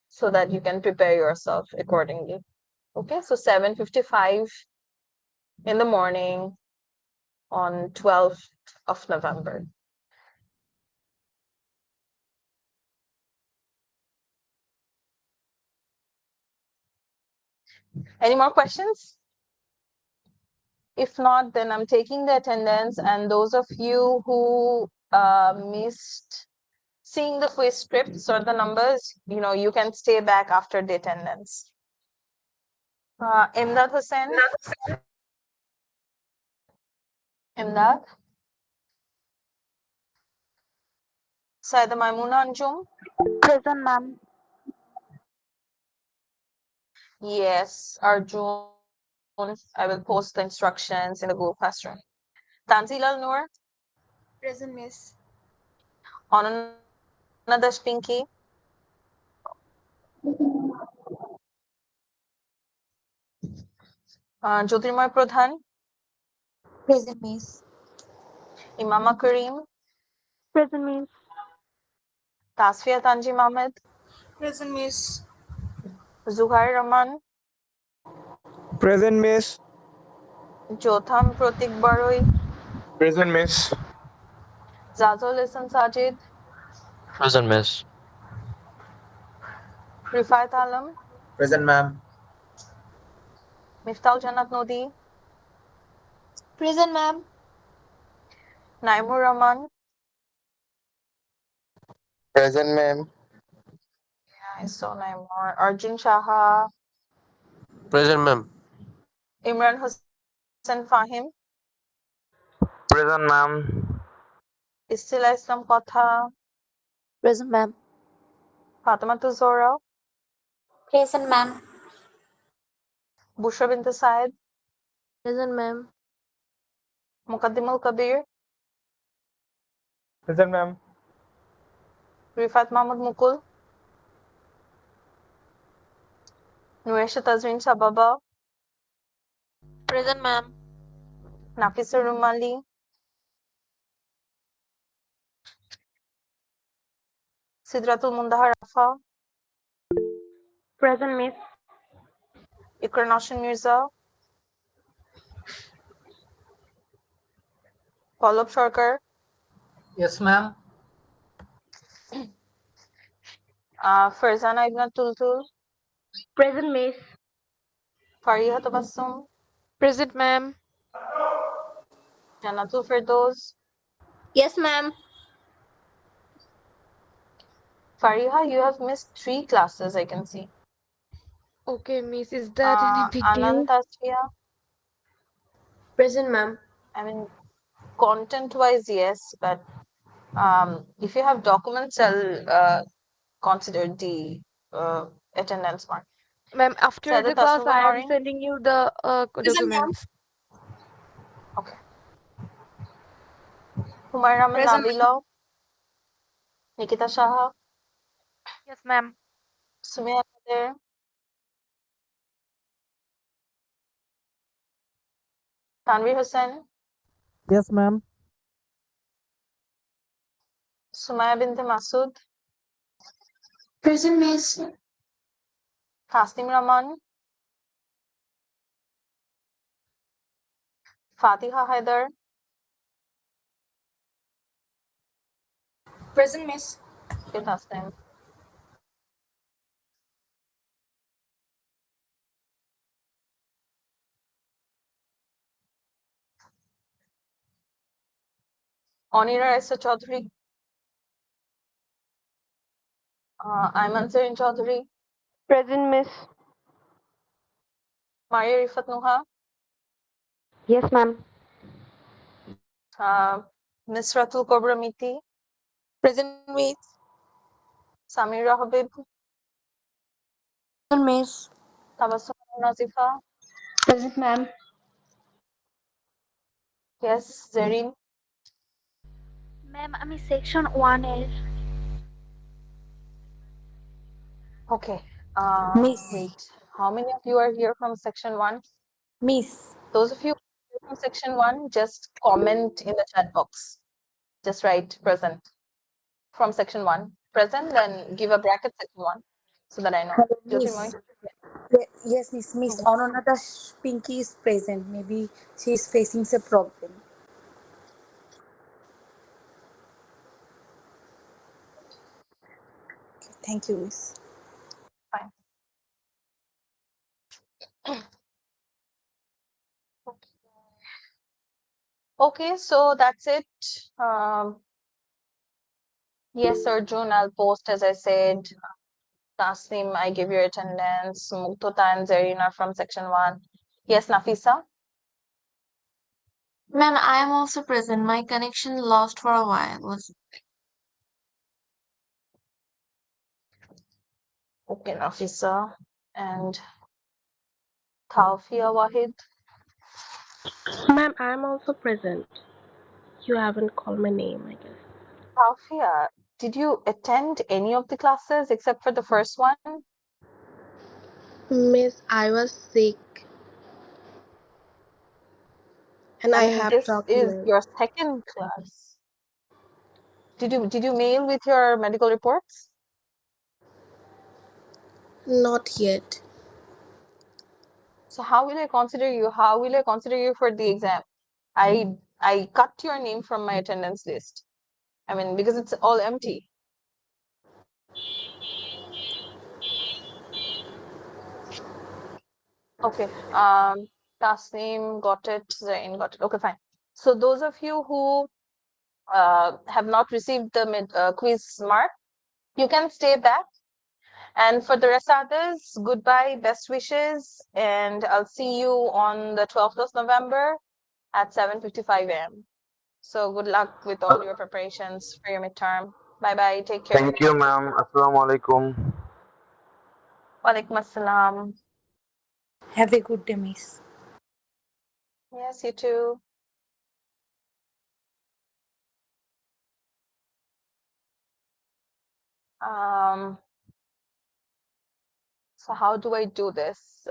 [SPEAKER 1] so that you can prepare yourself accordingly. Okay, so 7:55 in the morning on 12th of November. Any more questions? If not, then I'm taking the attendance, and those of you who missed seeing the quiz scripts or the numbers, you can stay back after the attendance. Imdad Hussain? Imdad? Saida Maimuna Anjum?
[SPEAKER 4] Present, ma'am.
[SPEAKER 1] Yes, Arjun. I will post the instructions in the Google Classroom. Tanzil Al Noor?
[SPEAKER 7] Present, miss.
[SPEAKER 1] Ananda Dash Pinky? Jyotirmoy Pradhan?
[SPEAKER 2] Present, miss.
[SPEAKER 1] Imama Kareem?
[SPEAKER 4] Present, miss.
[SPEAKER 1] Tasfia Tanjim Ahmed?
[SPEAKER 7] Present, miss.
[SPEAKER 1] Zuhair Rahman?
[SPEAKER 12] Present, miss.
[SPEAKER 1] Jotham Pratik Baroi?
[SPEAKER 12] Present, miss.
[SPEAKER 1] Zazol Ihsan Sajid?
[SPEAKER 13] Present, miss.
[SPEAKER 1] Rifat Alam?
[SPEAKER 11] Present, ma'am.
[SPEAKER 1] Miftal Jannat Nodi?
[SPEAKER 8] Present, ma'am.
[SPEAKER 1] Naimur Rahman?
[SPEAKER 6] Present, ma'am.
[SPEAKER 1] Yeah, I saw Naimur. Arjun Shaha?
[SPEAKER 13] Present, ma'am.
[SPEAKER 1] Imran Hussain Fahim?
[SPEAKER 12] Present, ma'am.
[SPEAKER 1] Istila Islam Kotha?
[SPEAKER 2] Present, ma'am.
[SPEAKER 1] Fatima Zora?
[SPEAKER 8] Present, ma'am.
[SPEAKER 1] Bushra Bint Said?
[SPEAKER 8] Present, ma'am.
[SPEAKER 1] Muqaddimul Kabir?
[SPEAKER 12] Present, ma'am.
[SPEAKER 1] Rifat Mahmud Mukul? Nuresha Tazrin Sababa?
[SPEAKER 8] Present, ma'am.
[SPEAKER 1] Nafisa Rumali? Sidratul Mundaha Rafa?
[SPEAKER 4] Present, miss.
[SPEAKER 1] Ikra Noshin Mirza? Pallab Sarkar?
[SPEAKER 14] Yes, ma'am.
[SPEAKER 1] Farzana Ibn Tultul?
[SPEAKER 4] Present, miss.
[SPEAKER 1] Fariha Tabassum?
[SPEAKER 9] Present, ma'am.
[SPEAKER 1] Jannatul Firdaus?
[SPEAKER 8] Yes, ma'am.
[SPEAKER 1] Fariha, you have missed 3 classes, I can see.
[SPEAKER 9] Okay, miss. Is that any big
[SPEAKER 1] Anand
[SPEAKER 9] deal?
[SPEAKER 1] Tasfiya?
[SPEAKER 8] Present, ma'am.
[SPEAKER 1] I mean, content-wise, yes, but if you have documents, I'll consider the attendance mark.
[SPEAKER 9] Ma'am, after the
[SPEAKER 1] Sadat
[SPEAKER 9] class,
[SPEAKER 1] Asnur
[SPEAKER 9] I am
[SPEAKER 1] Norin?
[SPEAKER 9] sending you the
[SPEAKER 8] Present, ma'am.
[SPEAKER 9] documents.
[SPEAKER 1] Okay. Humayra Ahmed
[SPEAKER 7] Present, ma'am.
[SPEAKER 1] Nabila? Nikita Shaha?
[SPEAKER 10] Yes, ma'am.
[SPEAKER 1] Sumaya Kader? Tanvir Hussain?
[SPEAKER 5] Yes, ma'am.
[SPEAKER 1] Sumaya Binte Masood?
[SPEAKER 8] Present, miss.
[SPEAKER 1] Tasnim Rahman? Fatiha Haidar?
[SPEAKER 7] Present, miss.
[SPEAKER 1] Okay, Tasnim. Onira Raisa Chaudhary? Ayman Zarin Chaudhary?
[SPEAKER 4] Present, miss.
[SPEAKER 1] Maria Rifat Nuha?
[SPEAKER 4] Yes, ma'am.
[SPEAKER 1] Misratul Kobra Miti?
[SPEAKER 7] Present, miss.
[SPEAKER 1] Samira Habib?
[SPEAKER 2] Present, miss.
[SPEAKER 1] Tabassum Nazifa?
[SPEAKER 4] Present, ma'am.
[SPEAKER 1] Yes, Zareen?
[SPEAKER 4] Ma'am আমি section 1 এর
[SPEAKER 1] Okay.
[SPEAKER 2] Miss.
[SPEAKER 1] Wait. How many of you are here from section 1?
[SPEAKER 2] Miss.
[SPEAKER 1] Those of you here from section 1, just comment in the chat box. Just write present. from section 1 present, then give a bracket section 1 so that I know.
[SPEAKER 15] Hello,
[SPEAKER 1] Jyotirmoy?
[SPEAKER 15] Miss. Yes, Miss.
[SPEAKER 1] Mhm.
[SPEAKER 15] Anonata Pinky is present. Maybe she is facing a problem. Okay, thank you, Miss.
[SPEAKER 1] Fine. Okay, so that's it. Yes, sir, June, I'll post as I said. Tasnim, I give your attendance. Muktota and Zarina from section 1. Yes, Nafisa?
[SPEAKER 16] Ma'am, I am also present. My connection lost for a while. Was
[SPEAKER 1] Okay, Nafisa. And Taufia Wahid?
[SPEAKER 17] Ma'am, I'm also present. You haven't called my name, I guess.
[SPEAKER 1] Taufia, did you attend any of the classes except for the first one?
[SPEAKER 17] Miss, I was sick and
[SPEAKER 1] I
[SPEAKER 17] I
[SPEAKER 1] mean,
[SPEAKER 17] have
[SPEAKER 1] this is
[SPEAKER 17] documents.
[SPEAKER 1] your second class. Did you mail with your medical reports?
[SPEAKER 17] Not yet.
[SPEAKER 1] So how will I consider you? How will I consider you for the exam? I cut your name from my attendance list. I mean, because it's all empty. Okay. Tasneem got it. Zain got it. Okay, fine. So those of you who have not received the quiz mark, you can stay back. And for the rest others, goodbye, best wishes, and I'll see you on the 12th of November at 7:55 a.m. So good luck with all your preparations for your midterm. Bye bye. Take care.
[SPEAKER 12] Thank you, ma'am. Assalamu alaikum.
[SPEAKER 1] Walaikum assalam.
[SPEAKER 15] Have a good day, Miss.
[SPEAKER 1] Yes, you too. So how do I do this?